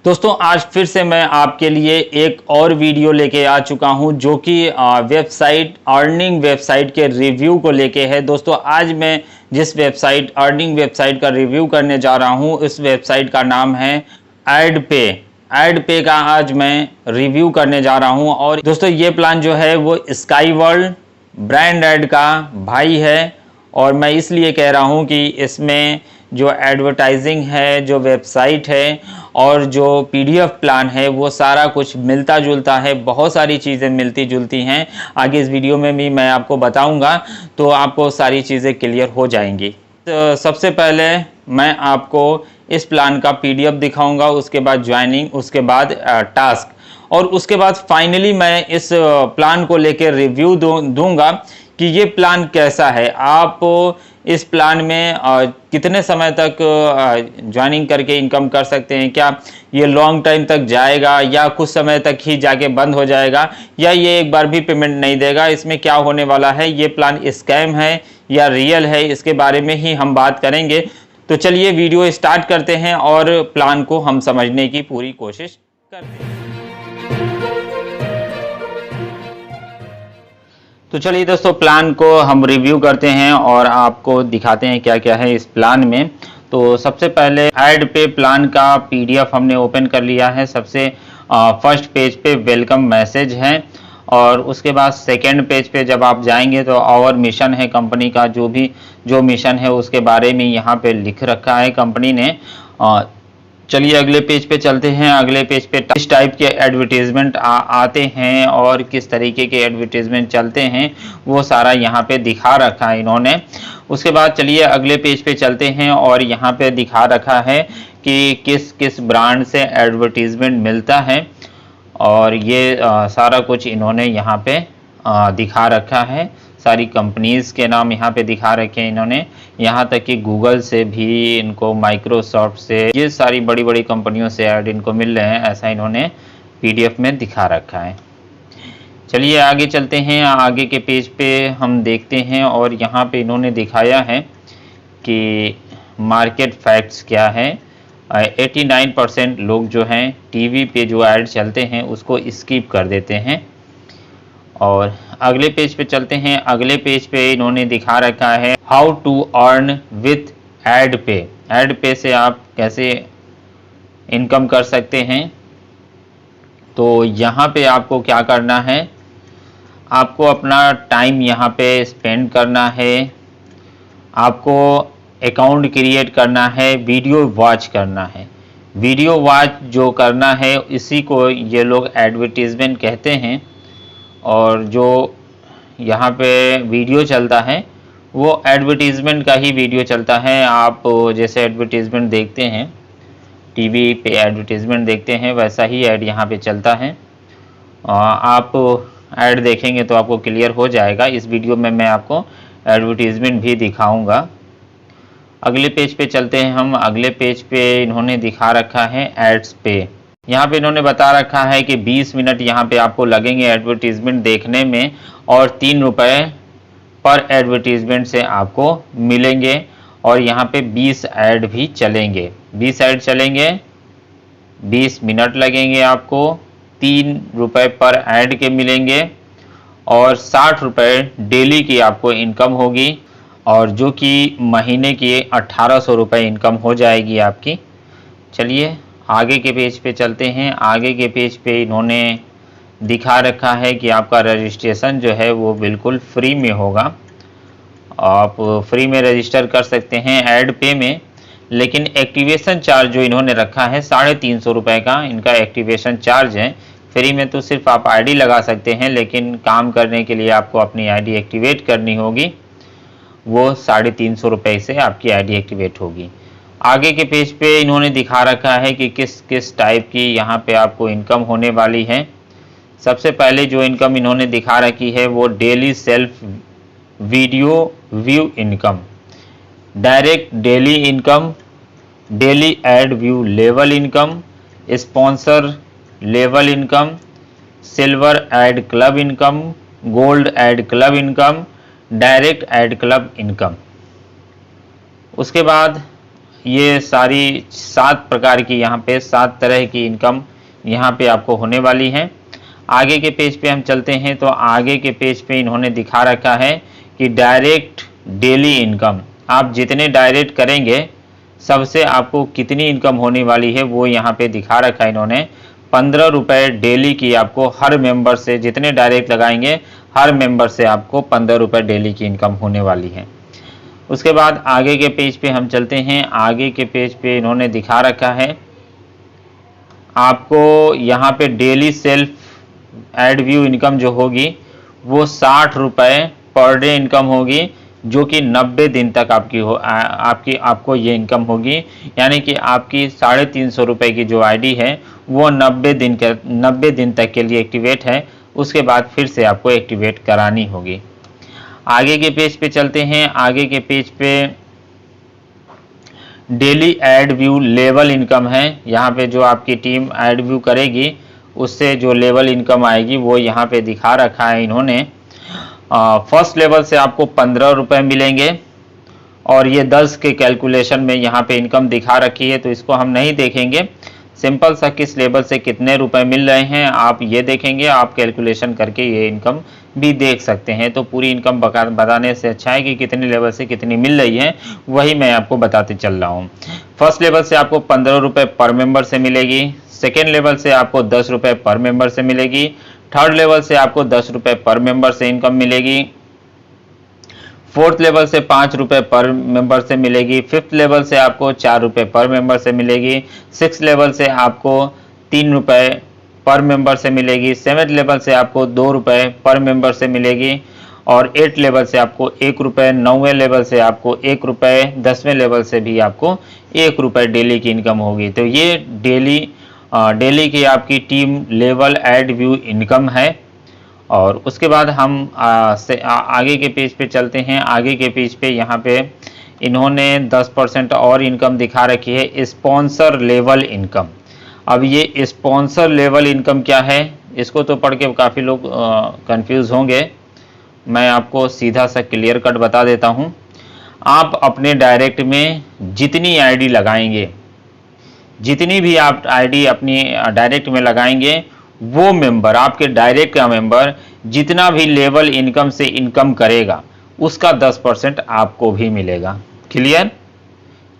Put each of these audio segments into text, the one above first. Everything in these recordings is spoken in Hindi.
दोस्तों आज फिर से मैं आपके लिए एक और वीडियो लेके आ चुका हूं जो कि वेबसाइट अर्निंग वेबसाइट के रिव्यू को लेके है। दोस्तों आज मैं जिस वेबसाइट अर्निंग वेबसाइट का रिव्यू करने जा रहा हूं उस वेबसाइट का नाम है एडपे। एडपे का आज मैं रिव्यू करने जा रहा हूं। और दोस्तों ये प्लान जो है वो स्काई वर्ल्ड ब्रांड एड का भाई है और मैं इसलिए कह रहा हूं कि इसमें जो एडवर्टाइजिंग है, जो वेबसाइट है और जो पीडीएफ प्लान है वो सारा कुछ मिलता जुलता है। बहुत सारी चीज़ें मिलती जुलती हैं। आगे इस वीडियो में भी मैं आपको बताऊंगा तो आपको सारी चीज़ें क्लियर हो जाएंगी। तो सबसे पहले मैं आपको इस प्लान का पीडीएफ दिखाऊंगा, उसके बाद ज्वाइनिंग, उसके बाद टास्क और उसके बाद फाइनली मैं इस प्लान को लेकर रिव्यू दूंगा कि ये प्लान कैसा है। आप इस प्लान में कितने समय तक ज्वाइनिंग करके इनकम कर सकते हैं, क्या ये लॉन्ग टाइम तक जाएगा या कुछ समय तक ही जाके बंद हो जाएगा या ये एक बार भी पेमेंट नहीं देगा, इसमें क्या होने वाला है, ये प्लान स्कैम है या रियल है, इसके बारे में ही हम बात करेंगे। तो चलिए वीडियो स्टार्ट करते हैं और प्लान को हम समझने की पूरी कोशिश करते हैं। तो चलिए दोस्तों प्लान को हम रिव्यू करते हैं और आपको दिखाते हैं क्या क्या है इस प्लान में। तो सबसे पहले एडपे प्लान का पीडीएफ हमने ओपन कर लिया है। सबसे फर्स्ट पेज पे वेलकम मैसेज है और उसके बाद सेकंड पेज पे जब आप जाएंगे तो आवर मिशन है, कंपनी का जो मिशन है उसके बारे में यहाँ पे लिख रखा है कंपनी ने। चलिए अगले पेज पे चलते हैं। अगले पेज पे किस टाइप के एडवर्टीजमेंट आते हैं और किस तरीके के एडवर्टीजमेंट चलते हैं वो सारा यहाँ पे दिखा रखा है इन्होंने। उसके बाद चलिए अगले पेज पे चलते हैं और यहाँ पे दिखा रखा है कि किस किस ब्रांड से एडवर्टीजमेंट मिलता है और ये सारा कुछ इन्होंने यहाँ पे दिखा रखा है। सारी कंपनीज के नाम यहाँ पे दिखा रखे हैं इन्होंने, यहाँ तक कि गूगल से भी इनको, माइक्रोसॉफ्ट से, ये सारी बड़ी बड़ी कंपनियों से ऐड इनको मिल रहे हैं, ऐसा इन्होंने पीडीएफ में दिखा रखा है। चलिए आगे चलते हैं। आगे के पेज पे हम देखते हैं और यहाँ पे इन्होंने दिखाया है कि मार्केट फैक्ट्स क्या है। 89% लोग जो हैं टीवी पे जो ऐड चलते हैं उसको स्किप कर देते हैं। और अगले पेज पे चलते हैं। अगले पेज पे इन्होंने दिखा रखा है हाउ टू अर्न विथ एडपे। एडपे से आप कैसे इनकम कर सकते हैं। तो यहाँ पे आपको क्या करना है, आपको अपना टाइम यहाँ पे स्पेंड करना है, आपको अकाउंट क्रिएट करना है, वीडियो वॉच करना है। वीडियो वॉच जो करना है इसी को ये लोग एडवर्टीजमेंट कहते हैं। और जो यहाँ पे वीडियो चलता है वो एडवर्टीजमेंट का ही वीडियो चलता है। आप जैसे एडवर्टीजमेंट देखते हैं, टीवी पे एडवर्टीजमेंट देखते हैं, वैसा ही ऐड यहाँ पे चलता है। आप ऐड देखेंगे तो आपको क्लियर हो जाएगा। इस वीडियो में मैं आपको एडवर्टीजमेंट भी दिखाऊंगा। अगले पेज पे चलते हैं हम। अगले पेज पे इन्होंने दिखा रखा है एड्स पे। यहाँ पे इन्होंने बता रखा है कि 20 मिनट यहाँ पे आपको लगेंगे एडवर्टीजमेंट देखने में और 3 रुपये पर एडवर्टीजमेंट से आपको मिलेंगे। और यहाँ पे 20 ऐड भी चलेंगे, 20 ऐड चलेंगे, 20 मिनट लगेंगे आपको, 3 रुपये पर ऐड के मिलेंगे और 60 रुपये डेली की आपको इनकम होगी और जो कि महीने की 1800 रुपये इनकम हो जाएगी आपकी। चलिए आगे के पेज पे चलते हैं। आगे के पेज पे इन्होंने दिखा रखा है कि आपका रजिस्ट्रेशन जो है वो बिल्कुल फ्री में होगा। आप फ्री में रजिस्टर कर सकते हैं एडपे में, लेकिन एक्टिवेशन चार्ज जो इन्होंने रखा है 350 रुपये का इनका एक्टिवेशन चार्ज है। फ्री में तो सिर्फ आप आईडी लगा सकते हैं, लेकिन काम करने के लिए आपको अपनी आईडी एक्टिवेट करनी होगी। वो 350 रुपये से आपकी आईडी एक्टिवेट होगी। आगे के पेज पे इन्होंने दिखा रखा है कि किस किस टाइप की यहाँ पे आपको इनकम होने वाली है। सबसे पहले जो इनकम इन्होंने दिखा रखी है वो daily self video view income, direct daily income, daily ad view level income, sponsor level income, silver ad club income, gold ad club income, direct ad club income. उसके बाद ये सारी 7 प्रकार की, यहाँ पे 7 तरह की इनकम यहाँ पे आपको होने वाली है। आगे के पेज पे हम चलते हैं तो आगे के पेज पे इन्होंने दिखा रखा है कि डायरेक्ट डेली इनकम, आप जितने डायरेक्ट करेंगे सबसे आपको कितनी इनकम होने वाली है वो यहाँ पे दिखा रखा है इन्होंने। 15 रुपये डेली की आपको हर मेंबर से, जितने डायरेक्ट लगाएंगे हर मेंबर से आपको 15 रुपये डेली की इनकम होने वाली है। उसके बाद आगे के पेज पे हम चलते हैं। आगे के पेज पे इन्होंने दिखा रखा है आपको यहाँ पे daily self add view income जो होगी वो 60 रुपये पर डे इनकम होगी, जो कि 90 दिन तक आपको ये इनकम होगी। यानी कि आपकी 350 रुपये की जो आईडी है वो 90 दिन तक के लिए एक्टिवेट है, उसके बाद फिर से आपको एक्टिवेट करानी होगी। आगे के पेज पे चलते हैं। आगे के पेज पे daily ad view level income है। यहाँ पे जो आपकी टीम एड व्यू करेगी उससे जो लेवल इनकम आएगी वो यहाँ पे दिखा रखा है इन्होंने। फर्स्ट लेवल से आपको 15 रुपये मिलेंगे और ये 10 के कैलकुलेशन में यहाँ पे इनकम दिखा रखी है, तो इसको हम नहीं देखेंगे। सिंपल सा किस लेवल से कितने रुपए मिल रहे हैं आप ये देखेंगे, आप कैलकुलेशन करके ये इनकम भी देख सकते हैं। तो पूरी इनकम बताने से अच्छा है कि कितने लेवल से कितनी मिल रही है वही मैं आपको बताते चल रहा हूँ। फर्स्ट लेवल से आपको 15 रुपये पर मेंबर से मिलेगी। सेकेंड लेवल से आपको 10 रुपये पर मेंबर से मिलेगी। थर्ड लेवल से आपको 10 रुपये पर मेंबर से इनकम मिलेगी। फोर्थ लेवल से 5 रुपये पर मेंबर से मिलेगी। फिफ्थ लेवल से आपको 4 रुपये पर मेंबर से मिलेगी। सिक्स लेवल से आपको 3 रुपये पर मेंबर से मिलेगी। सेवेंथ लेवल से आपको 2 रुपये पर मेंबर से मिलेगी और 8 लेवल से आपको 1 रुपये, 9वें लेवल से आपको 1 रुपये, 10वें लेवल से भी आपको 1 रुपये डेली की इनकम होगी। तो ये डेली की आपकी team level add view income है। और उसके बाद हम आगे के पेज पे चलते हैं। आगे के पेज पे यहाँ पे इन्होंने 10% और इनकम दिखा रखी है, स्पॉन्सर लेवल इनकम। अब ये स्पॉन्सर लेवल इनकम क्या है, इसको तो पढ़ के काफ़ी लोग कंफ्यूज होंगे। मैं आपको सीधा सा क्लियर कट बता देता हूँ। आप अपने डायरेक्ट में जितनी आईडी लगाएंगे, जितनी भी आप आईडी अपनी डायरेक्ट में लगाएंगे, वो मेंबर, आपके डायरेक्ट का मेंबर जितना भी लेवल इनकम से इनकम करेगा उसका 10% आपको भी मिलेगा। क्लियर?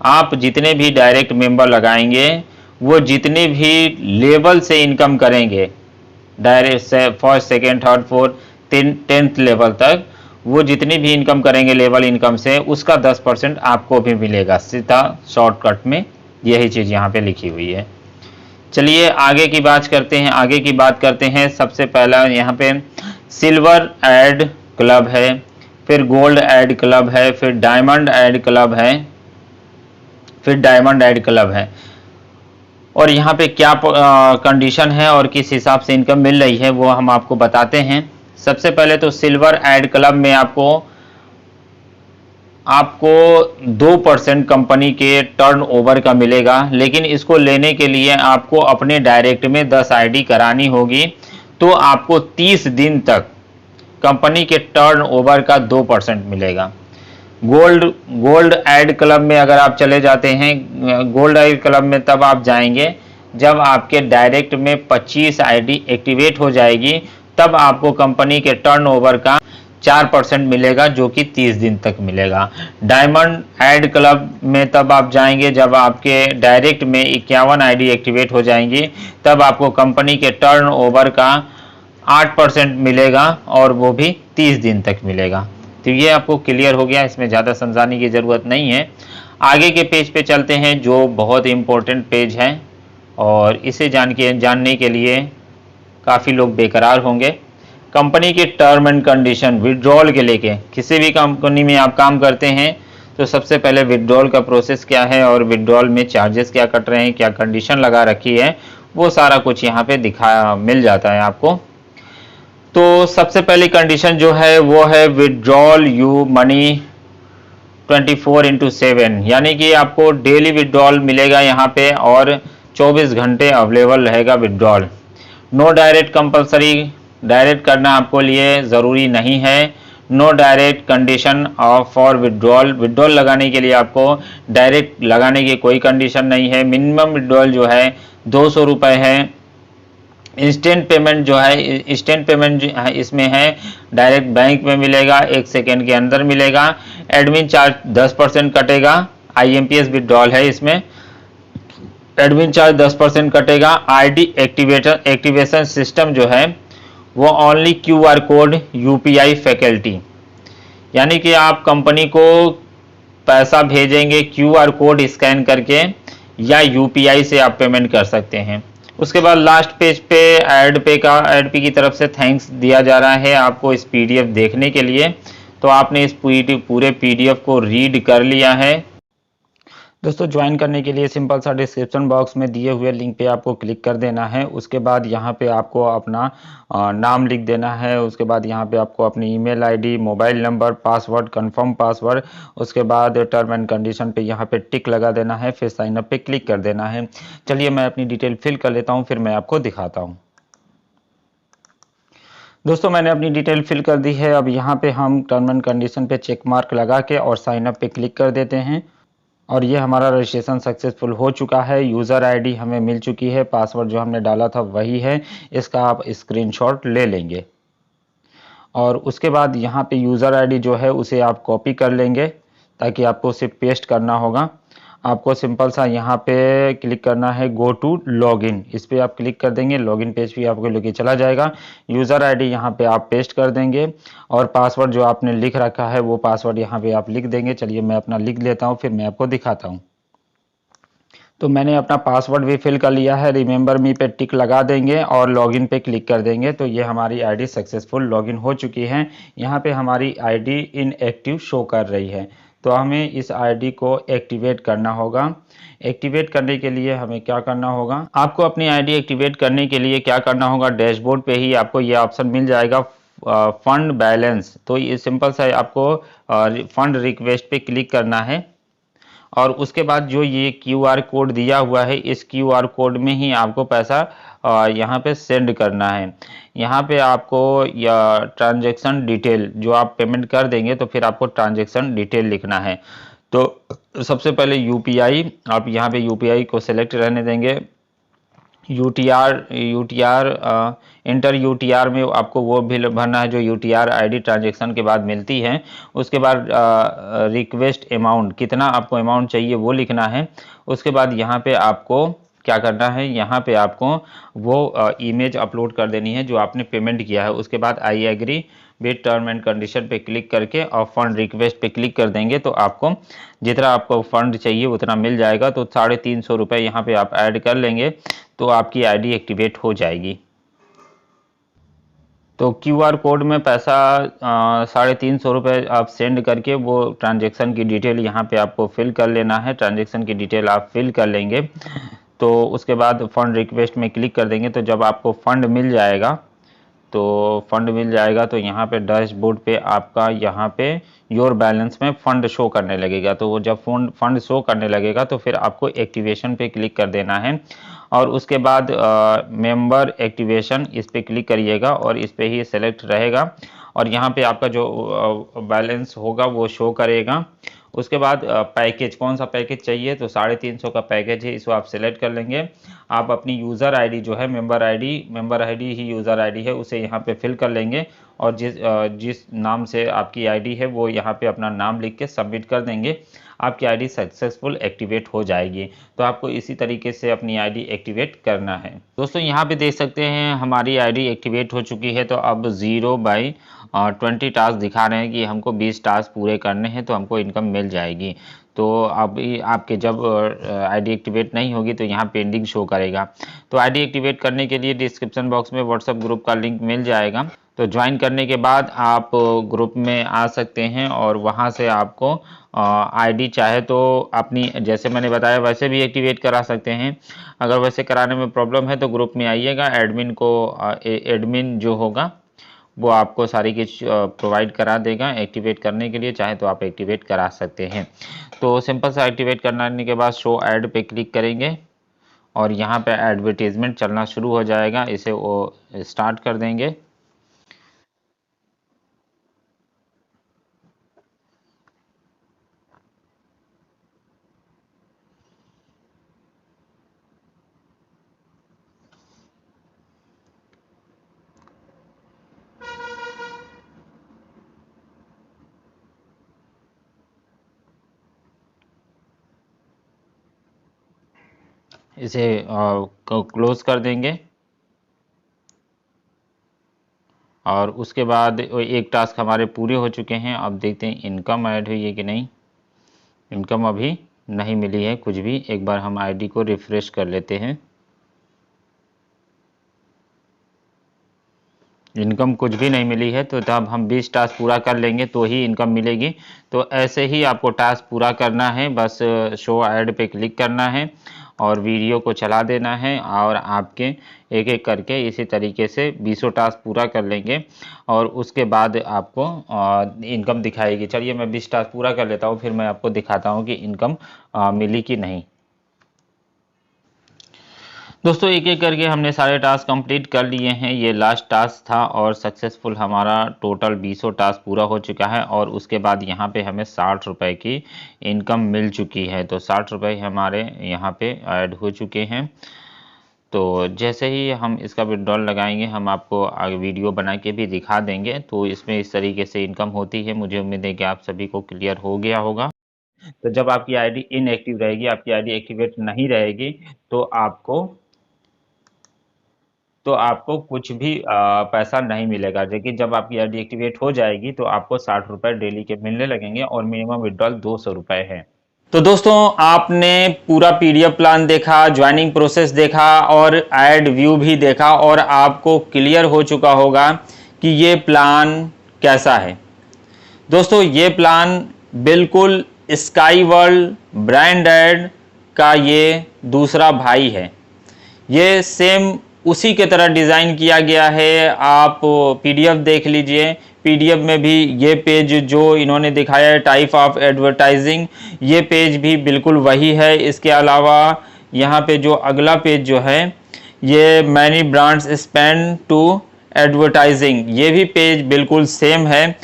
आप जितने भी डायरेक्ट मेंबर लगाएंगे वो जितने भी लेवल से इनकम करेंगे, डायरेक्ट से first, second, third, fourth, 10th level तक, वो जितनी भी इनकम करेंगे लेवल इनकम से उसका 10% आपको भी मिलेगा। सीधा शॉर्टकट में यही चीज़ यहाँ पे लिखी हुई है। चलिए आगे की बात करते हैं। सबसे पहला यहाँ पे सिल्वर एड क्लब है, फिर गोल्ड एड क्लब है, फिर डायमंड एड क्लब है, और यहाँ पे क्या कंडीशन है और किस हिसाब से इनकम मिल रही है वो हम आपको बताते हैं। सबसे पहले तो सिल्वर एड क्लब में आपको 2% कंपनी के टर्नओवर का मिलेगा, लेकिन इसको लेने के लिए आपको अपने डायरेक्ट में 10 आईडी करानी होगी, तो आपको 30 दिन तक कंपनी के टर्नओवर का 2% मिलेगा। गोल्ड एड क्लब में अगर आप चले जाते हैं, गोल्ड एड क्लब में तब आप जाएंगे जब आपके डायरेक्ट में 25 आईडी एक्टिवेट हो जाएगी, तब आपको कंपनी के टर्नओवर का 4% मिलेगा, जो कि 30 दिन तक मिलेगा। डायमंड एड क्लब में तब आप जाएंगे जब आपके डायरेक्ट में 51 आईडी एक्टिवेट हो जाएंगी, तब आपको कंपनी के टर्नओवर का 8% मिलेगा और वो भी 30 दिन तक मिलेगा। तो ये आपको क्लियर हो गया, इसमें ज़्यादा समझाने की ज़रूरत नहीं है। आगे के पेज पे चलते हैं जो बहुत इंपॉर्टेंट पेज है, और इसे जानने के लिए काफ़ी लोग बेकरार होंगे। कंपनी के टर्म एंड कंडीशन विड्रॉल के लेके, किसी भी कंपनी में आप काम करते हैं तो सबसे पहले विड्रॉल का प्रोसेस क्या है और विड्रॉल में चार्जेस क्या कट रहे हैं, क्या कंडीशन लगा रखी है, वो सारा कुछ यहाँ पे मिल जाता है आपको। तो सबसे पहली कंडीशन जो है वो है विड्रॉल यू मनी 24/7, यानी कि आपको डेली विड्रॉल मिलेगा यहाँ पे और 24 घंटे अवेलेबल रहेगा withdrawal. No direct compulsory, direct करना आपको लिए ज़रूरी नहीं है। No direct condition for withdrawal. Withdrawal लगाने के लिए आपको डायरेक्ट लगाने की कोई कंडीशन नहीं है। मिनिमम विड्रॉल जो है 200 रुपये है। इंस्टेंट पेमेंट जो है, इंस्टेंट पेमेंट इसमें है, डायरेक्ट बैंक में मिलेगा, 1 सेकेंड के अंदर मिलेगा। एडमिन चार्ज 10% कटेगा। IMPS विड्रॉल है, इसमें एडमिन चार्ज 10% कटेगा। आईडी एक्टिवेशन सिस्टम जो है वो only QR code, UPI faculty, यानी कि आप कंपनी को पैसा भेजेंगे QR कोड स्कैन करके या UPI से आप पेमेंट कर सकते हैं। उसके बाद लास्ट पेज पे एडपे की तरफ से थैंक्स दिया जा रहा है आपको इस PDF देखने के लिए। तो आपने इस पूरे PDF को रीड कर लिया है। दोस्तों, ज्वाइन करने के लिए सिंपल सा डिस्क्रिप्शन बॉक्स में दिए हुए लिंक पे आपको क्लिक कर देना है। उसके बाद यहाँ पे आपको अपना नाम लिख देना है। उसके बाद यहाँ पे आपको अपनी email ID, mobile number, password, confirm password, उसके बाद टर्म एंड कंडीशन पे यहाँ पे टिक लगा देना है। फिर साइन अप पे क्लिक कर देना है। चलिए मैं अपनी डिटेल फिल कर लेता हूँ, फिर मैं आपको दिखाता हूँ। दोस्तों, मैंने अपनी डिटेल फिल कर दी है। अब यहाँ पे हम टर्म एंड कंडीशन पे चेक मार्क लगा के और साइन अप पे क्लिक कर देते हैं। और ये हमारा रजिस्ट्रेशन सक्सेसफुल हो चुका है। यूज़र आईडी हमें मिल चुकी है, पासवर्ड जो हमने डाला था वही है। इसका आप स्क्रीनशॉट ले लेंगे और उसके बाद यहाँ पे यूज़र आईडी जो है उसे आप कॉपी कर लेंगे, ताकि आपको उसे पेस्ट करना होगा। आपको सिंपल सा यहाँ पे क्लिक करना है गो टू लॉगिन, इस पर आप क्लिक कर देंगे। लॉगिन पेज भी आपको लेके चला जाएगा। यूज़र आईडी यहाँ पे आप पेस्ट कर देंगे और पासवर्ड जो आपने लिख रखा है वो पासवर्ड यहाँ पे आप लिख देंगे। चलिए मैं अपना लिख लेता हूँ, फिर मैं आपको दिखाता हूँ। तो मैंने अपना पासवर्ड भी फिल कर लिया है। रिमेंबर मी पे टिक लगा देंगे और लॉगिन पे क्लिक कर देंगे। तो ये हमारी आईडी सक्सेसफुल लॉगिन हो चुकी है। यहाँ पे हमारी आईडी इनएक्टिव शो कर रही है। तो हमें इस आईडी को एक्टिवेट करना होगा। एक्टिवेट करने के लिए हमें क्या करना होगा, आपको अपनी आईडी एक्टिवेट करने के लिए क्या करना होगा, डैशबोर्ड पे ही आपको ये ऑप्शन मिल जाएगा, फंड बैलेंस। तो ये सिंपल सा आपको फंड रिक्वेस्ट पे क्लिक करना है और उसके बाद जो ये QR कोड दिया हुआ है, इस QR कोड में ही आपको पैसा यहाँ पे सेंड करना है। यहाँ पे आपको या ट्रांजैक्शन डिटेल जो आप पेमेंट कर देंगे तो फिर आपको ट्रांजैक्शन डिटेल लिखना है। तो सबसे पहले UPI, आप यहाँ पे UPI को सिलेक्ट रहने देंगे। यूटीआर इंटर यूटीआर में आपको वो भी भरना है जो यूटीआर आईडी ट्रांजैक्शन के बाद मिलती है। उसके बाद रिक्वेस्ट अमाउंट, कितना आपको अमाउंट चाहिए वो लिखना है। उसके बाद यहाँ पे आपको क्या करना है, यहाँ पे आपको वो इमेज अपलोड कर देनी है जो आपने पेमेंट किया है। उसके बाद I agree with term and condition पे क्लिक करके और फंड रिक्वेस्ट पे क्लिक कर देंगे तो आपको जितना आपको फंड चाहिए उतना मिल जाएगा। तो 350 रुपये यहाँ पे आप ऐड कर लेंगे तो आपकी आईडी एक्टिवेट हो जाएगी। तो QR कोड में पैसा 350 रुपये आप सेंड करके वो ट्रांजैक्शन की डिटेल यहाँ पे आपको फिल कर लेना है। ट्रांजैक्शन की डिटेल आप फिल कर लेंगे तो उसके बाद फंड रिक्वेस्ट में क्लिक कर देंगे। तो जब आपको फंड मिल जाएगा तो यहाँ पे डैशबोर्ड पे आपका यहाँ पे योर बैलेंस में फंड शो करने लगेगा। तो वो जब फंड शो करने लगेगा तो फिर आपको एक्टिवेशन पे क्लिक कर देना है और उसके बाद मेंबर एक्टिवेशन इस पे क्लिक करिएगा और इस पे ही सेलेक्ट रहेगा और यहाँ पे आपका जो बैलेंस होगा वो शो करेगा। उसके बाद पैकेज, कौन सा पैकेज चाहिए, तो 350 का पैकेज है, इसको आप सेलेक्ट कर लेंगे। आप अपनी यूज़र आईडी जो है, मेंबर आईडी ही यूज़र आईडी है, उसे यहाँ पे फिल कर लेंगे और जिस नाम से आपकी आईडी है वो यहाँ पे अपना नाम लिख के सबमिट कर देंगे। आपकी आईडी सक्सेसफुल एक्टिवेट हो जाएगी। तो आपको इसी तरीके से अपनी आईडी एक्टिवेट करना है। दोस्तों, यहाँ पे देख सकते हैं हमारी आईडी एक्टिवेट हो चुकी है। तो अब 0/20 टास्क दिखा रहे हैं कि हमको 20 टास्क पूरे करने हैं तो हमको इनकम मिल जाएगी। तो अब आपके जब आईडी एक्टिवेट नहीं होगी तो यहाँ पेंडिंग शो करेगा। तो आईडी एक्टिवेट करने के लिए डिस्क्रिप्शन बॉक्स में व्हाट्सएप ग्रुप का लिंक मिल जाएगा। तो ज्वाइन करने के बाद आप ग्रुप में आ सकते हैं और वहाँ से आपको आईडी चाहे तो अपनी, जैसे मैंने बताया वैसे भी एक्टिवेट करा सकते हैं। अगर वैसे कराने में प्रॉब्लम है तो ग्रुप में आइएगा, एडमिन जो होगा वो आपको सारी चीज़ प्रोवाइड करा देगा एक्टिवेट करने के लिए। चाहे तो आप एक्टिवेट करा सकते हैं। तो सिंपल सा एक्टिवेट करने के बाद शो ऐड पे क्लिक करेंगे और यहाँ पे एडवर्टीजमेंट चलना शुरू हो जाएगा, इसे वो स्टार्ट कर देंगे। इसे क्लोज कर देंगे और उसके बाद एक टास्क हमारे पूरे हो चुके हैं। अब देखते हैं इनकम ऐड हुई है कि नहीं। इनकम अभी नहीं मिली है कुछ भी। एक बार हम आईडी को रिफ्रेश कर लेते हैं। इनकम कुछ भी नहीं मिली है, तो तब हम 20 टास्क पूरा कर लेंगे तो ही इनकम मिलेगी। तो ऐसे ही आपको टास्क पूरा करना है, बस शो ऐड पे क्लिक करना है और वीडियो को चला देना है और आपके एक एक करके इसी तरीके से 20 टास्क पूरा कर लेंगे और उसके बाद आपको इनकम दिखाएगी। चलिए मैं 20 टास्क पूरा कर लेता हूँ, फिर मैं आपको दिखाता हूँ कि इनकम मिली कि नहीं। दोस्तों एक एक करके हमने सारे टास्क कंप्लीट कर लिए हैं। ये लास्ट टास्क था और सक्सेसफुल हमारा टोटल 20 टास्क पूरा हो चुका है और उसके बाद यहाँ पे हमें 60 रुपये की इनकम मिल चुकी है। तो 60 रुपये हमारे यहाँ पे ऐड हो चुके हैं। तो जैसे ही हम इसका विड्रॉल लगाएंगे हम आपको आगे वीडियो बना के भी दिखा देंगे। तो इसमें इस तरीके से इनकम होती है। मुझे उम्मीद है कि आप सभी को क्लियर हो गया होगा। तो जब आपकी आईडी इनएक्टिव रहेगी, आपकी आईडी एक्टिवेट नहीं रहेगी, तो आपको कुछ भी पैसा नहीं मिलेगा। लेकिन जब आपकी आईडी एक्टिवेट हो जाएगी तो आपको 60 रुपये डेली के मिलने लगेंगे और मिनिमम विड्रॉल 200 रुपये है। तो दोस्तों आपने पूरा पीडीएफ प्लान देखा, ज्वाइनिंग प्रोसेस देखा और ऐड व्यू भी देखा और आपको क्लियर हो चुका होगा कि ये प्लान कैसा है। दोस्तों ये प्लान बिल्कुल स्काई वर्ल्ड ब्रांड ऐड का ये दूसरा भाई है। ये सेम उसी के तरह डिज़ाइन किया गया है। आप पीडीएफ देख लीजिए। पीडीएफ में भी ये पेज जो इन्होंने दिखाया है टाइप ऑफ एडवर्टाइजिंग, ये पेज भी बिल्कुल वही है। इसके अलावा यहाँ पे जो अगला पेज जो है ये many brands spend to advertising, ये भी पेज बिल्कुल सेम है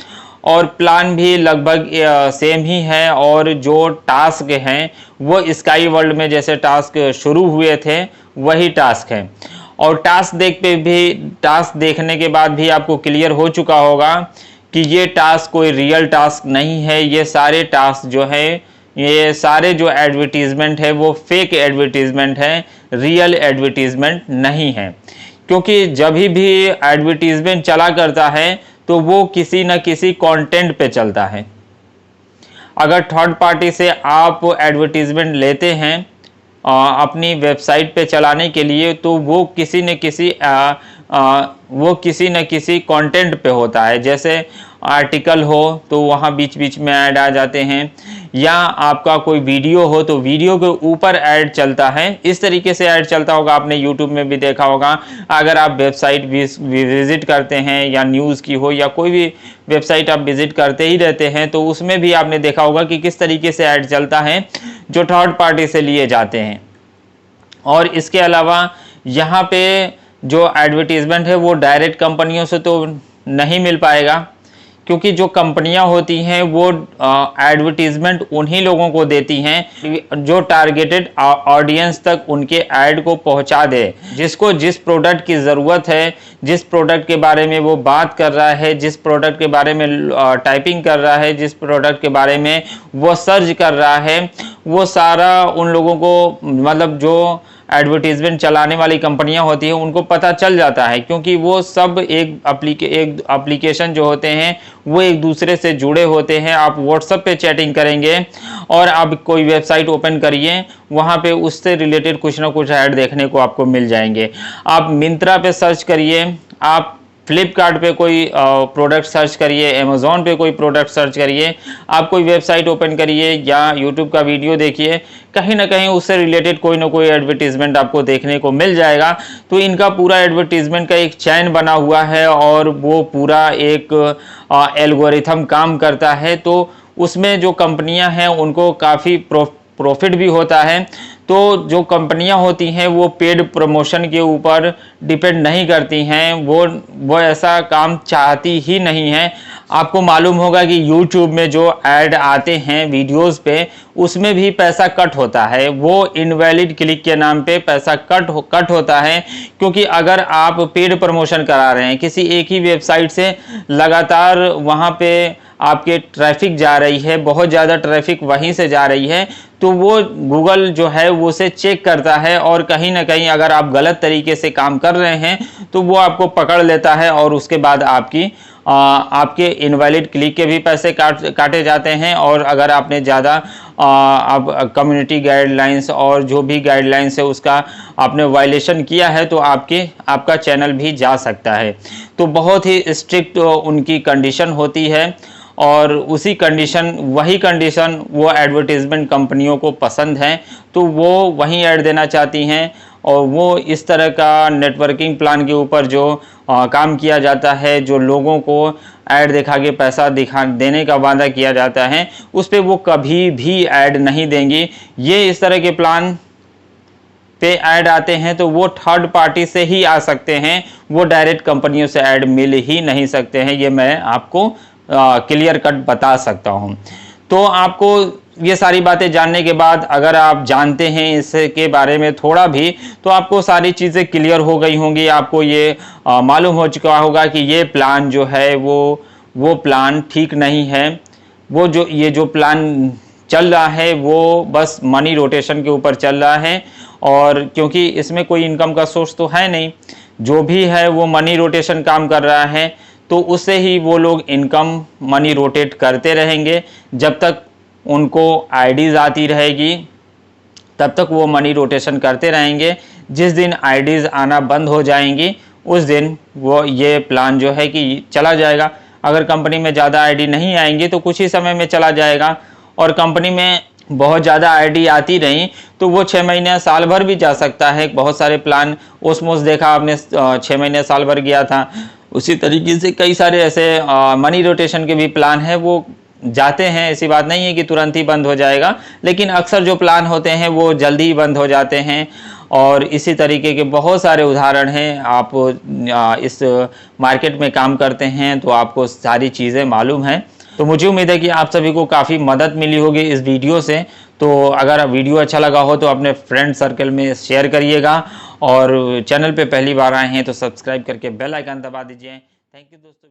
और प्लान भी लगभग सेम ही है। और जो टास्क हैं वो स्काई वर्ल्ड में जैसे टास्क शुरू हुए थे वही टास्क है। और टास्क देखने के बाद भी आपको क्लियर हो चुका होगा कि ये टास्क कोई रियल टास्क नहीं है। ये सारे टास्क जो है, ये सारे जो एडवर्टीजमेंट है वो फेक एडवर्टीजमेंट है, रियल एडवर्टीजमेंट नहीं है। क्योंकि जब भी एडवर्टीजमेंट चला करता है तो वो किसी न किसी कंटेंट पे चलता है। अगर थर्ड पार्टी से आप एडवर्टीजमेंट लेते हैं अपनी वेबसाइट पे चलाने के लिए, तो वो किसी न किसी कंटेंट पे होता है। जैसे आर्टिकल हो तो वहाँ बीच बीच में ऐड आ जाते हैं, या आपका कोई वीडियो हो तो वीडियो के ऊपर ऐड चलता है। इस तरीके से ऐड चलता होगा, आपने यूट्यूब में भी देखा होगा। अगर आप वेबसाइट विजिट करते हैं या न्यूज़ की हो या कोई भी वेबसाइट आप विजिट करते ही रहते हैं, तो उसमें भी आपने देखा होगा कि किस तरीके से ऐड चलता है जो थर्ड पार्टी से लिए जाते हैं। और इसके अलावा यहाँ पे जो एडवर्टीजमेंट है वो डायरेक्ट कंपनियों से तो नहीं मिल पाएगा, क्योंकि जो कंपनियां होती हैं वो एडवर्टीजमेंट उन्हीं लोगों को देती हैं जो टारगेटेड ऑडियंस तक उनके ऐड को पहुंचा दे। जिसको जिस प्रोडक्ट की ज़रूरत है, जिस प्रोडक्ट के बारे में वो बात कर रहा है, जिस प्रोडक्ट के बारे में टाइपिंग कर रहा है, जिस प्रोडक्ट के बारे में वो सर्च कर रहा है, वो सारा उन लोगों को, मतलब जो एडवर्टीजमेंट चलाने वाली कंपनियां होती हैं, उनको पता चल जाता है। क्योंकि वो सब एक एप्लीकेशन जो होते हैं वो एक दूसरे से जुड़े होते हैं। आप व्हाट्सएप पे चैटिंग करेंगे और आप कोई वेबसाइट ओपन करिए, वहाँ पे उससे रिलेटेड कुछ ना कुछ ऐड देखने को आपको मिल जाएंगे। आप मिंत्रा पे सर्च करिए, आप फ्लिपकार्ट पे कोई प्रोडक्ट सर्च करिए, अमेज़ॉन पे कोई प्रोडक्ट सर्च करिए, आप कोई वेबसाइट ओपन करिए या यूट्यूब का वीडियो देखिए, कहीं ना कहीं उससे रिलेटेड कोई ना कोई एडवर्टीजमेंट आपको देखने को मिल जाएगा। तो इनका पूरा एडवर्टीजमेंट का एक चैन बना हुआ है और वो पूरा एक एल्गोरिथम काम करता है। तो उसमें जो कंपनियां हैं उनको काफ़ी प्रॉफिट भी होता है। तो जो कंपनियां होती हैं वो पेड प्रमोशन के ऊपर डिपेंड नहीं करती हैं, वो ऐसा काम चाहती ही नहीं है। आपको मालूम होगा कि YouTube में जो ऐड आते हैं वीडियोस पे, उसमें भी पैसा कट होता है। वो इनवैलिड क्लिक के नाम पे पैसा कट होता है, क्योंकि अगर आप पेड प्रमोशन करा रहे हैं किसी एक ही वेबसाइट से, लगातार वहां पे आपके ट्रैफिक जा रही है, बहुत ज़्यादा ट्रैफिक वहीं से जा रही है, तो वो गूगल जो है वो उसे चेक करता है और कहीं ना कहीं अगर आप गलत तरीके से काम कर रहे हैं तो वो आपको पकड़ लेता है और उसके बाद आपके इनवैलिड क्लिक के भी पैसे काटे जाते हैं। और अगर आपने ज़्यादा आप कम्युनिटी गाइडलाइंस और जो भी गाइडलाइंस है उसका आपने वायलेशन किया है तो आपका चैनल भी जा सकता है। तो बहुत ही स्ट्रिक्ट उनकी कंडीशन होती है और वही कंडीशन वो एडवर्टीजमेंट कंपनियों को पसंद है, तो वो वहीं ऐड देना चाहती हैं। और वो इस तरह का नेटवर्किंग प्लान के ऊपर जो काम किया जाता है, जो लोगों को ऐड दिखा के पैसा देने का वादा किया जाता है, उस पर वो कभी भी ऐड नहीं देंगी। ये इस तरह के प्लान पे ऐड आते हैं तो वो थर्ड पार्टी से ही आ सकते हैं, वो डायरेक्ट कंपनियों से ऐड मिल ही नहीं सकते हैं। ये मैं आपको क्लियर कट बता सकता हूं। तो आपको ये सारी बातें जानने के बाद अगर आप जानते हैं इसके बारे में थोड़ा भी, तो आपको सारी चीज़ें क्लियर हो गई होंगी। आपको ये मालूम हो चुका होगा कि ये प्लान जो है वो प्लान ठीक नहीं है। ये जो प्लान चल रहा है वो बस मनी रोटेशन के ऊपर चल रहा है, और क्योंकि इसमें कोई इनकम का सोर्स तो है नहीं, जो भी है वो मनी रोटेशन काम कर रहा है, तो उससे ही वो लोग इनकम मनी रोटेट करते रहेंगे। जब तक उनको आईडीज आती रहेगी तब तक वो मनी रोटेशन करते रहेंगे। जिस दिन आईडीज आना बंद हो जाएंगी उस दिन ये प्लान जो है कि चला जाएगा। अगर कंपनी में ज़्यादा आईडी नहीं आएंगी तो कुछ ही समय में चला जाएगा, और कंपनी में बहुत ज़्यादा आईडी आती रही तो वो 6 महीने साल भर भी जा सकता है। बहुत सारे प्लान ओसमोस देखा आपने, 6 महीने साल भर गया था। उसी तरीके से कई सारे ऐसे मनी रोटेशन के भी प्लान है, वो जाते हैं। ऐसी बात नहीं है कि तुरंत ही बंद हो जाएगा, लेकिन अक्सर जो प्लान होते हैं वो जल्दी ही बंद हो जाते हैं। और इसी तरीके के बहुत सारे उदाहरण हैं। आप इस मार्केट में काम करते हैं तो आपको सारी चीज़ें मालूम हैं। तो मुझे उम्मीद है कि आप सभी को काफ़ी मदद मिली होगी इस वीडियो से। तो अगर वीडियो अच्छा लगा हो तो अपने फ्रेंड सर्कल में शेयर करिएगा, और चैनल पे पहली बार आए हैं तो सब्सक्राइब करके बेल आइकन दबा दीजिए। थैंक यू दोस्तों।